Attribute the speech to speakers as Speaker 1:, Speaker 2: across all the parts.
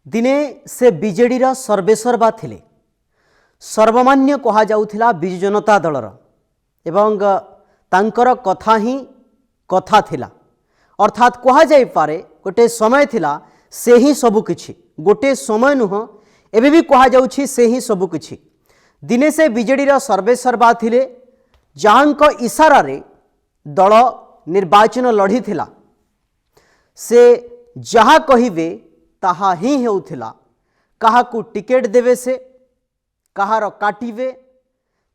Speaker 1: दिने से बीजेडीर सर्वेसर्वा थिले सर्वमान्य कहा जाउथिला बिजु जनता दलर एवं तांकर कथा ही कथा थिला अर्थात कहा जाई पारे गोटे समय थिला से ही सबु किछि गोटे समय नुह एबे भी कहा जाउछि से ही सबु किछि दिने से बीजेडीर सर्वेसर्वा थिले जहांक इशारा रे दल निर्वाचन लड़ी थिला से जहा कहिबे ताहा ही हेउथिला काहाकू टिकेट देवे से कहार काटिबे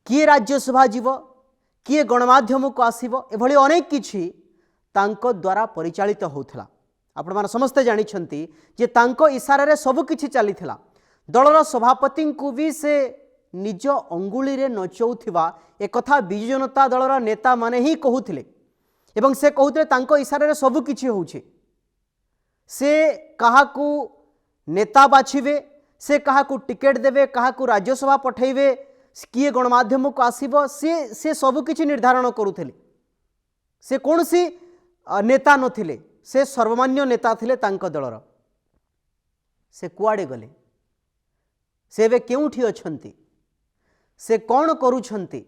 Speaker 1: किए राज्यसभा जीव किए गणमाध्यम को आसीबो एभली अनेक किछि तांको द्वारा परिचालित होउथिला। आपण मान समस्त जानि छंती जे तांको इशारा रे सब किछि चलीथिला। दलर सभापति को भी से निज अंगुली रे नचौथिबा एकथा बिजु जनता दलर नेता माने ही कहूथिले एवं से कहूथिले तांको इशारा रे सब किछि होउछि से काहाकू नेता बाछिबे से काहाकू टिकेट देवे काहाकू राज्यसभा पठेबे किए गणमाध्यम को आसीबो से सब किछि निर्धारण करूथिले। से कोनसी नेता नथिले से सर्वमान्य नेता थिले तांको दलर। से कुआडे गले से एबे केउठी अछंती से कौन करूछंती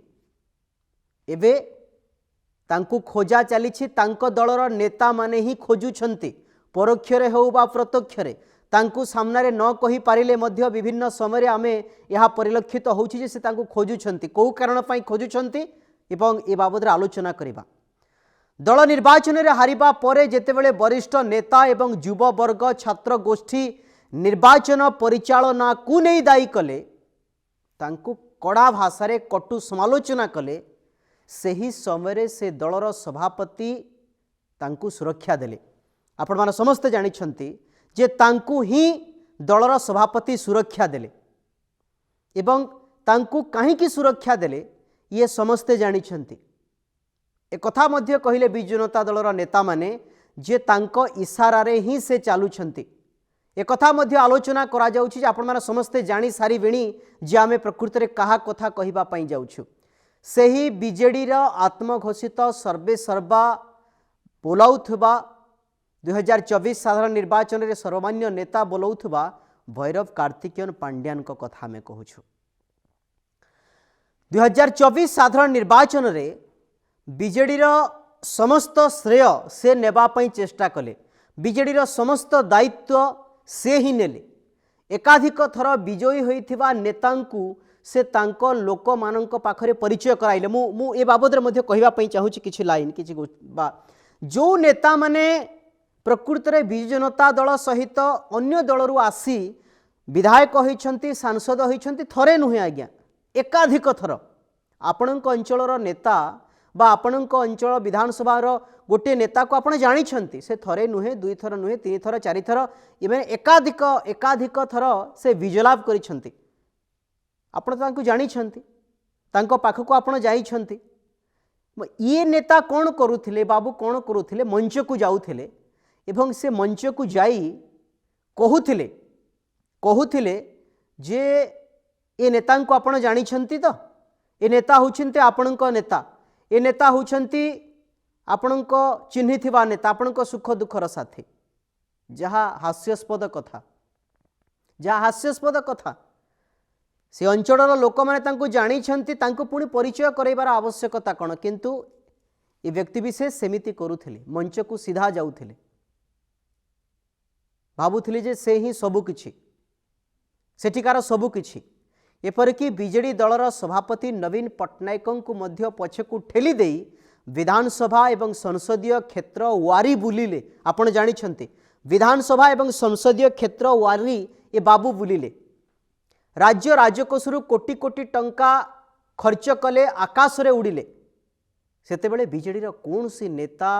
Speaker 1: एबे तांकू खोजा चलीछि तांको दलर नेता माने ही खोजुछंती परोक्षरे हो बा प्रत्यक्षरे तांकू सामने न कहि पारिले मध्य विभिन्न समय आमे यह परिलक्षित होउछि जे से तांकू खोजुछंती को कारण पई खोजुछंती एवं ए बाबद रे आलोचना करिबा। दल निर्वाचन रे हारिबा परे जेतेबेले वरिष्ठ नेता एवं युव वर्ग छात्र गोष्ठी निर्वाचन परिचालना को नहीं दायी कले तांकू कड़ा भाषा रे कटु समालोचना कले सही समय से दलर सभापति तांकू सुरक्षा देले। आपण मान समस्त जानि छंती जे तांकू ही दलर सभापति सुरक्षा देले एवं तांकू काहींकी सुरक्षा देले ये समस्ते जानि छंती। एक कथा मध्य कहिले बिजु जनता दलर नेता माने जे तांको इशारा रे ही से चालू छंती। एक कथा मध्य आलोचना करा जाउछि जे आपण मान समस्ते जानि सारी बेणी जे आमे प्रकृति रे कहा कथा कहिबा पई जाउछु सेही बीजेडी रा आत्मघोषित सर्वेसर्वा बोलाउथबा 2024 साधारण निर्वाचन रे सर्वमान्य नेता बोलाउथबा भैरव कार्तिकेयन पांड्यान को कथा में कहूछु। 2024 साधारण निर्वाचन रे बीजेडी रा समस्त श्रेय से नेबा पई चेष्टा कले बीजेडी रा समस्त दायित्व से ही नेले एकाधिक थर विजयी होइथिबा नेतांकू से तांको लोक मानक पाखरे परिचय कराइले। मु ए बाबद रे मध्ये कहिबा पई चाहूछि किछि लाइन किछि बा जो नेता माने प्रकृति रे बिजु जनता दल सहित अन्य दलरू आसी विधायक होइछंती सांसद होइछंती थरे नुहे आज्ञा एकाधिक थर आपणक अंचलर नेता बा आपणक अंचल विधानसभा गोटे नेता को आपण जानी छंती से थरे नुहे दुई थर नुहे तीन थर चारि थर इबे एकाधिक थर से विजलाभ करिछंती। आपण तांको जानी छंती तांको पाखको आपण जाई छंती। ये नेता कौन करुथिले बाबू कौन करुथिले मंच को जाउथिले एवं से मंच को जाई कहूथिले जे ए नेता को आपण जानी छंती तो ए नेता होछंती आपणक नेता ए नेता होछंती आपणक चिन्हिथिबा नेता आपणक सुख दुखर साथी जहा हास्यास्पद कथा से अंचलर लोक मैंने तांको जानी छंती तांको पुणी परिचय करैबार आवश्यकता कौन किंतु ये व्यक्ति विशेष सेमिति करुथिले मंच को सीधा जाउथिले भाबुथिले जे से ही सबु किछि सेठिकार सबु किछि एपरिक बीजेडी दलर सभापति नवीन पट्टनायक को मध्य पछकू ठेली देई विधानसभा एवं संसदीय क्षेत्र वारी बुलिले। आपण जानी छंती विधानसभा एवं संसदीय क्षेत्र वारी ए बाबू बुलिले राज्य राजकोषरु कोटी कोटी टंका खर्च कले आकाश रे उड़िले सेतेबेले बीजेडी रो कोनसी नेता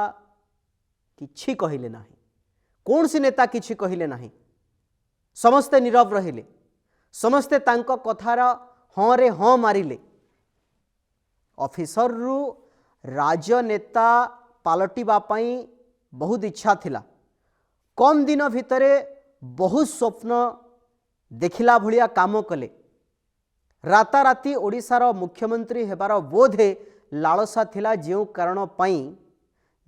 Speaker 1: किछि कहिले नाही कोनसी नेता किछि कहिले नाही समस्ते नीरव रहिले समस्ते तांको कथार हाँ रे हाँ मारिले। ऑफिसर रु राजनेता पालटिबा पई बहुत इच्छा थिला कम दिन भितरे बहुत स्वप्न देखिला भलिया काम कले राताराती ओडिशार मुख्यमंत्री हेबार बोधे लालसा थिला जेउ कारण पई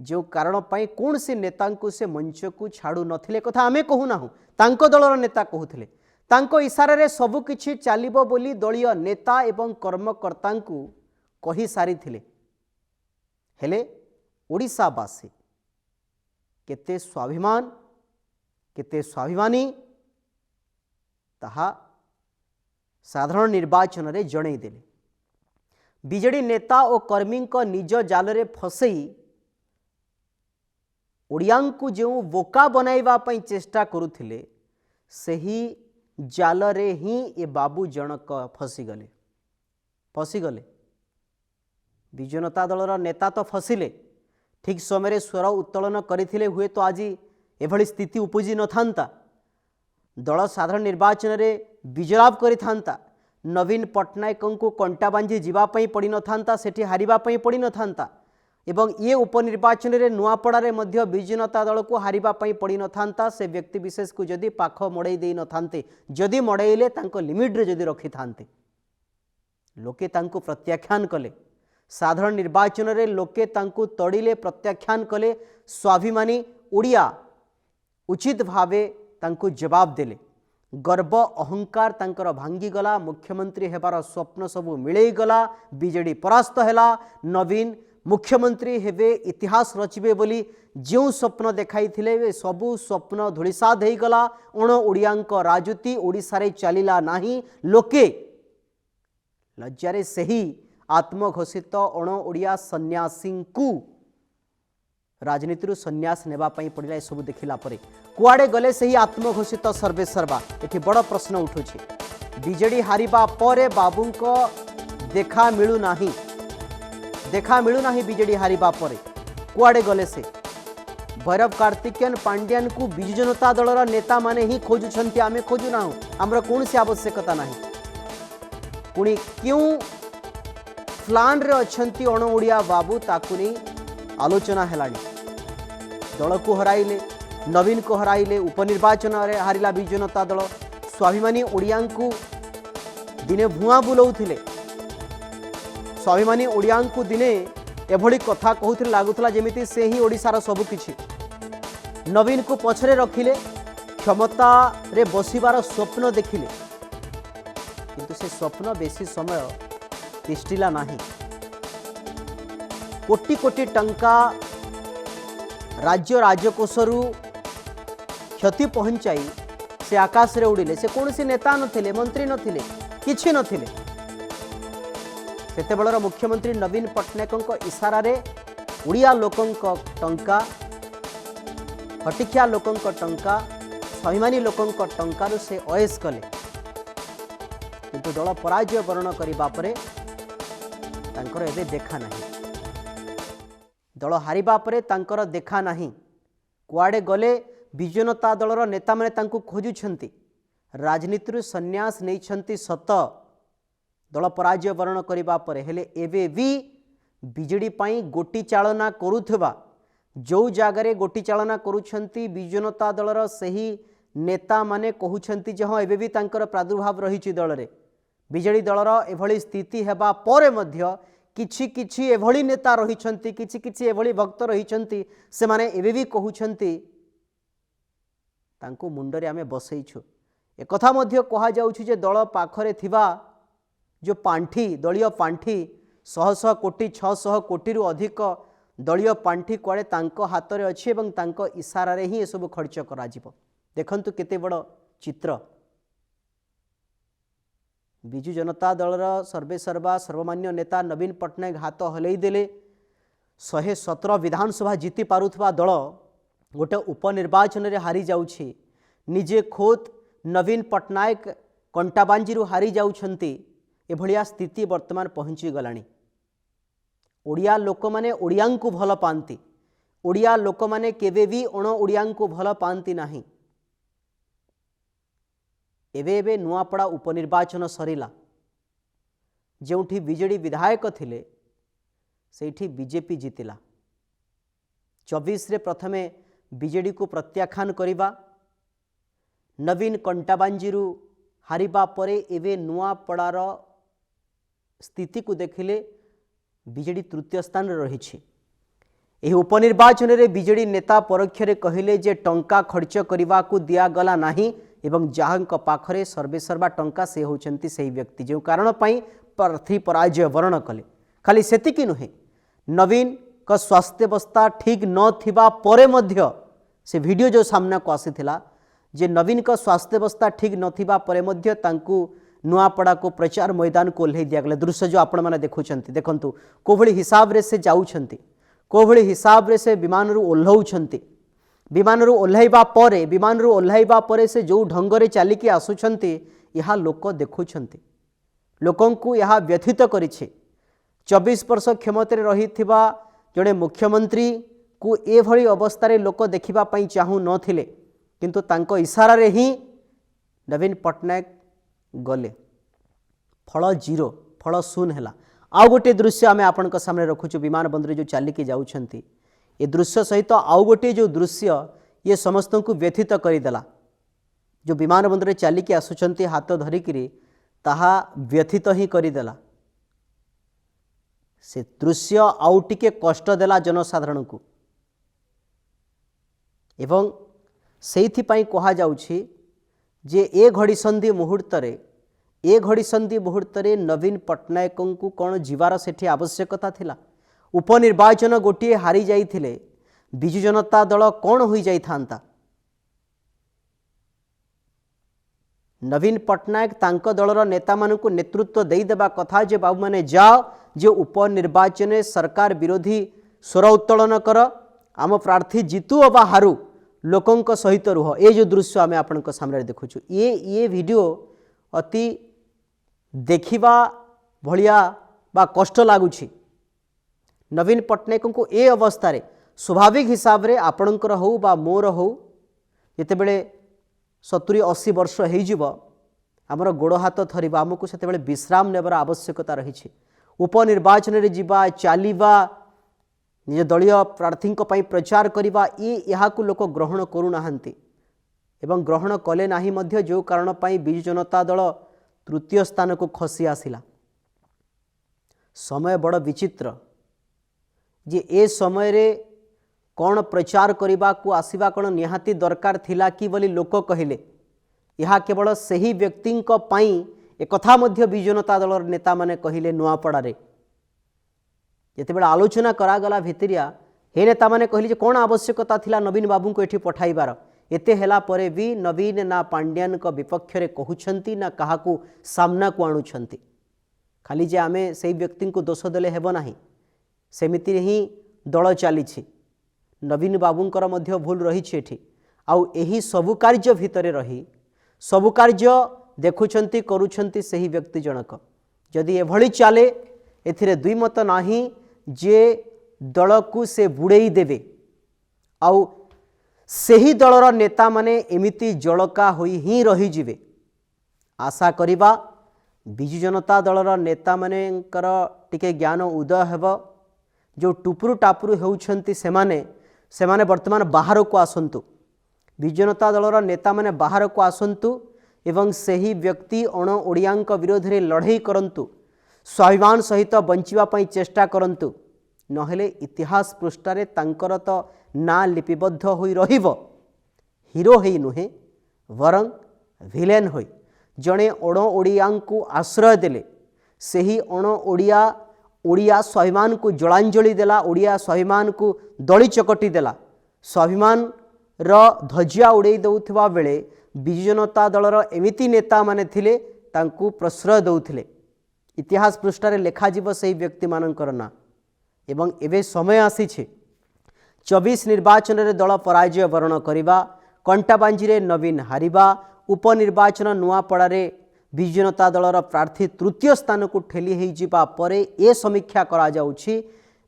Speaker 1: जो कारण पाई कौन से नेता को से मंच को छाड़ू नथिले कथा आमे कहूना तांको दलर नेता कहूथिले तांको इशारा रे सबु किछि चालिबो बोली दलीय नेता एवं कर्मकर्ता को कही सारी थिले हेले ओडिशावासी केते स्वाभिमान केते स्वाभिमानी ताहा साधारण निर्वाचन रे जणै देले बीजेडी नेता और कर्मी निज जाल रे फसई ओडियांकु जो बोका बनाइबा पई चेष्टा करुथिले सही जाल रे ही ए बाबू जनक फसीगले विजु जनता दलर नेता तो फसिले ठीक समय स्वर उत्तोलन करथिले हुए तो आज एभली स्थिति उपजी न थांता दल साधारण निर्वाचन रे विजयलाभ करिथांता नवीन पट्टनायक को कंटा बांझी जीवाई पड़ न था सेठी हारिबापई पड़ न था एवं ये उपनिर्वाचन रे नुआपड़ारे मध्य विजु जनता दल को हारिबापई पड़ न था से व्यक्ति विशेष को जदि पाख मड़ई दे न थांते जदि मड़ईले तांको लिमिट रे जदि रखि थांते लोके तांको प्रत्याख्यान कले साधारण निर्वाचन रे लोके तांको तड़िले प्रत्याख्यान कले स्वाभिमानी ओडिया उचित भावे तांको जवाब देले गर्व अहंकार तांकर भांगीगला मुख्यमंत्री हेबार स्वप्न सबू मिलई गला बीजेडी परास्त हैला नवीन मुख्यमंत्री हेबे इतिहास रचिबे बोली जो स्वप्न देखाई थिले सबू स्वप्न धूलिसात हो गला अण ओडियांक राजनीति ओडिशा रे चलिला नाही लोके लज्जारे सही आत्मघोषित अण ओडिया सन्यासी को राजनीति सन्यास नेबा पई पड़िला सब देखिला परे कुआडे गले सही आत्मघोषित सर्वेसर्वा एठी बड़ प्रश्न उठुछि बीजेडी हारिबा परे बाबूंको देखा मिलू नाही बीजेडी हारिबा परे कुआडे गले से भैरव कार्तिकेयन पांड्यान को बिजु जनता दलर नेता माने ही खोजुछंती आमे खोजु नाहु हमर कोनसी आवश्यकता नाही पुणी क्यों प्लान रे अछंती अण ओडिया बाबू ताकु नहीं आलोचना हेलानी दल को हराइले नवीन को हराइले उपनिर्वाचन हारिला बिजु जनता दल स्वाभिमानी ओडिया को दिने भुआ बुलाउथिले स्वाभिमानी ओडिया को दिने एभली कथा कहूथिले लागुथला जेमिति से ही ओडिसार सब किछि नवीन को पछरे रखिले क्षमता रे बसिबार स्वप्न देखिले किंतु से स्वप्न बेसी समय तिष्टिला नाही कोटी कोटी टंका राज्य राजकोषरु क्षति पहुंचाई से आकाश रे उड़िले से कौन सी नेता नथिले मंत्री नथिले किछि नथिले सेते बेलर मुख्यमंत्री नवीन पट्टनायक इशारा रे उड़िया लोकंक टंका हटिखिया लोकंक टंका स्वाभिमानी लोकंक टंकारु से अयस कले किंतु दल पराजय वर्ण करबा परे तांकर एबे देखा नहीं दल हारिबा परे तांकर देखा नहीं कुआडे गले बिजु जनता दलर नेता माने तांको खोजुछंती राजनीति सन्यास नैछंती सत दल पराजय वर्ण करबा परे हेले एबे भी बीजेडी पाई गोटी चालना करुथबा जो जागारे गोटी चालना करुछंती बिजु जनता दलर सही नेता माने कहउछंती जे हां एबे भी तांकर प्रादुर्भाव रहिछि दल रे बीजेडी दलर एभली स्थिति हेबा परे मध्य किछि किछि एभली नेता रहिछंती किछि किछि एभली भक्त रहिछंती से माने एबे भी कहउछंती तांको मुंडरे आमे बसैछु एक कथा मध्य कहा जाउछि जे दल पाखरे थिबा जो पांठी दलीय पांठी 100 कोटी 600 कोटी रु अधिक दलीय पांठी कुआडे तांको हाथ रे अछि एवं तांको इशारा रे ही ए सब खर्च करा जिवो देखंतु केते बड़ चित्र बिजु जनता दलर सर्वेसर्वा सर्वमान्य नेता नवीन पट्टनायक हाथ हलई देले 117 विधानसभा जीति पारुथबा दल गोटे उपनिर्वाचन रे हारी जाउछि निजे खोद नवीन पट्टनायक कंटाबांजी रु हारी जाउछंती एभलिया स्थिति वर्तमान पहुंची गलानी ओडिया लोक माने ओडियां को भल पांती ओडिया लोक माने केबे भी अण ओडियां को भल पांती नाही एबे एबे नुआपड़ा उपनिर्वाचन सरिला जोठी बीजेडी विधायक थिले सेठी बीजेपी जीतिला 24 रे प्रथमे बीजेडी को प्रत्याख्यान करिबा नवीन कंटाबांजीरु हारिबा परे एबे नुआपड़ार स्थिति को देखिले बीजेडी तृतीय स्थान रे रहिछि ଏହି ଉପନିर्ବାचନରେ ବିଜେଡି ନେତା ପରୋକ୍ଷରେ କହିଲେ ଯେ ଟଙ୍କା ଖର୍ଚ୍ଚ କରିବାକୁ ଦିଆଗଲା ନାହିଁ ଏବଂ ଯାହାଙ୍କ ପାଖରେ ସର୍ବେସର୍ବା ଟଙ୍କା ସେ ହେଉଛନ୍ତି ସେହି ବ୍ୟକ୍ତି ଯେଉଁ କାରଣ ପାଇଁ ପ୍ରାର୍ଥୀ ପରାଜୟ ବରଣ କଲେ। ଖାଲି ସେତିକି ନୁହେଁ, ନବୀନଙ୍କ ସ୍ୱାସ୍ଥ୍ୟାବସ୍ଥା ଠିକ୍ ନଥିବା ପରେ ମଧ୍ୟ ସେ ଭିଡ଼ିଓ ଯେଉଁ ସାମ୍ନାକୁ ଆସିଥିଲା ଯେ ନବୀନଙ୍କ ସ୍ୱାସ୍ଥ୍ୟାବସ୍ଥା ଠିକ୍ ନଥିବା ପରେ ମଧ୍ୟ ତାଙ୍କୁ ନୂଆପଡ଼ାକୁ ପ୍ରଚାର ମଇଦାନକୁ ଓହ୍ଲାଇ ଦିଆଗଲା। ଦୃଶ୍ୟ ଯେଉଁ ଆପଣମାନେ ଦେଖୁଛନ୍ତି, ଦେଖନ୍ତୁ କୋଭଳି ହିସାବରେ ସେ ଯାଉଛନ୍ତି, କୋଭଳି ହିସାବରେ ସେ ବିମାନରୁ ଓହ୍ଲାଉଛନ୍ତି। ବିମାନରୁ ଓହ୍ଲାଇବା ପରେ ସେ ଯେଉଁ ଢଙ୍ଗରେ ଚାଲିକି ଆସୁଛନ୍ତି ଏହା ଲୋକ ଦେଖୁଛନ୍ତି, ଲୋକଙ୍କୁ ଏହା ବ୍ୟଥିତ କରିଛି। 24 ବର୍ଷ କ୍ଷମତାରେ ରହିଥିବା ଜଣେ ମୁଖ୍ୟମନ୍ତ୍ରୀକୁ ଏଭଳି ଅବସ୍ଥାରେ ଲୋକ ଦେଖିବା ପାଇଁ ଚାହୁଁ ନଥିଲେ, କିନ୍ତୁ ତାଙ୍କ ଇସାରାରେ ହିଁ ନବୀନ ପଟ୍ଟନାୟକ ଗଲେ। ଫଳ 0, ଫଳ 0 ହେଲା। ଆଉ गोटे दृश्य आम आपण सामने रखुचु, विमान बंदर जो चलिकी जाउछंती ए दृश्य सहित आउ गोटे जो दृश्य ये समस्त को व्यथित करदेला। जो विमान बंदर चलिकी आसुचंती हाथ धरिकी ताहा व्यथित ही करदेला। से दृश्य आउ टिके कष्ट देला जनसाधारण को। एवं सेइथिपाई कहा जाउछि जे ए घड़ी संधि मुहूर्त रे नवीन पट्टनायक को कौन जीवार सेठी आवश्यकता थिला। उपनिर्वाचन गोटे हारी जाइथिले बिजु जनता दल कौन होई जाई थांता। नवीन पट्टनायक तांक दलर नेता मानकु नेतृत्व देई देबा कथा जे बाबू माने जाओ जे उपनिर्वाचन सरकार विरोधी स्वर उत्तोलन कर, आम प्रार्थी जीतु अबा हारू लोकंक सहित रुह। ए जो दृश्य आम आपनक सामने देखुछु ये वीडियो अति देखिबा भलिया बा कष्ट लागुछि। नवीन पट्टनायक को ए अवस्था रे स्वाभाविक हिसाब रे आपणकर हो बा मोर हो जेतेबेले 70-80 वर्ष हो आमर गोड़ हाथ थरिबा, आमको सेतेबेले विश्राम नेबार आवश्यकता रही। उपनिर्वाचन रे जिबा चालिबा निज दलीय प्रार्थी प्रचार करवा यहाँ लोक ग्रहण करूनाहांती एवं ग्रहण कले नाही मध्य जो कारण पाई बिजु जनता दल तृतीय स्थान को खसी आसिला। समय बड़ विचित्र जे ए समय रे कौन प्रचार करने को आसवा कौन निहाती दरकार थिला कि बोली लोक कहले। यह केवल सही व्यक्ति एक कथा मध्य बिजु जनता दल नेता माने कहले नुआपड़ारे जितेबाला आलोचना करागला भितरिया हे नेता माने कहले कौन आवश्यकता थिला नवीन बाबू को एठी पठाइबार। एते हेला परे भी नवीन ना पांड्यान को विपक्ष रे कहउछंती ना काहाकू सामना को आणुछंती। खाली जे आमे सेही व्यक्ति को दोष देले हेबो नाही, सेमिति ही दल चली। नवीन बाबूंकर मध्य भूल रही एठी। आउ एही सबु कार्य भितरे रही सबु कार्य देखुछंती करूछंती सेही व्यक्ति जनक। जदि एभली चले एथिरे दुई मत नाही जे दल को से बुड़ेई देवे आउ सेही दलर नेता माने एमिति जलका होई ही रही जिवे। आशा करिबा बिजु जनता दलर नेता मानेकर टिके ज्ञान उदय हेब। जो टुपुरु टापुरु हेउछंती सेमाने वर्तमान बाहर को आसंतु। बिजु जनता दलर नेता माने बाहर को आसंतु एवं सेही व्यक्ति अण ओडियांक विरोध रे लड़ाई करंतु, स्वाभिमान सहित बंचिबा पई चेष्टा करंतु। नहेले इतिहास पृष्ठारे तांकर तो ना लिपिबद्ध होई रहिबो। हीरो हेई नुहे वरं विलेन होई जणे अण ओडियांकु आश्रय देले। सेही अण ओडिया स्वाभिमान को जलांजलि देला, ओडिया स्वाभिमान को दली चकटी देला। स्वाभिमान र ध्वजा उड़े दउथबा बेले बिजु जनता दलर एमिति नेता माने थिले तांकु प्रश्रय दउथिले। इतिहास पृष्ठारे लेखा जीव सेही व्यक्ति मानकर ना। एवं एबे समय आसीछे 24 निर्वाचन रे दल पराजय वरण करिबा, कंटाबांजी रे नवीन हारिबा, उपनिर्वाचन नुआपड़ारे बिजु जनता दलर प्रार्थी तृतीय स्थान को ठेली हो जिबा परे ए समीक्षा करा जाउछि।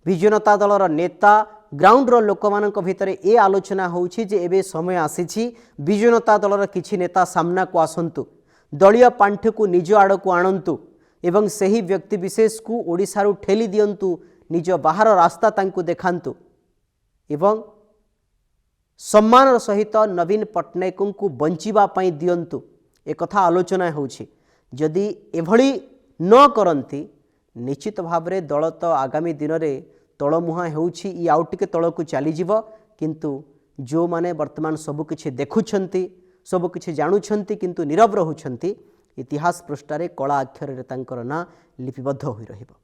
Speaker 1: बिजु जनता दलर नेता ग्राउंड रो लोक मानक भितरे ए आलोचना होउछि जे एबे समय आसीछि बिजु जनता दलर किछि नेता सामना को आसंतु, दलीय पांठ को निज आड़ को आणंतु एवं सही व्यक्ति विशेष को ओडिशारु ठेली दियंतु, निज बाहर रास्ता तांकु देखांतु एवं सम्मान सहित नवीन पट्टनायक को बंचिबा पई दियंतु। एक कथा आलोचना होउछि। जदि एभली न करंती निश्चित भाव रे दल तो आगामी दिन रे तलमुहा होउछि इ आउ टिके तलकु चलीजिव किंतु जो माने वर्तमान सबकिछि देखुछंती सबकिछि जानुछंती किंतु नीरव रहुछंती इतिहास पृष्ठारे कला अक्षर तांकर ना लिपिबद्ध होई रहिबो।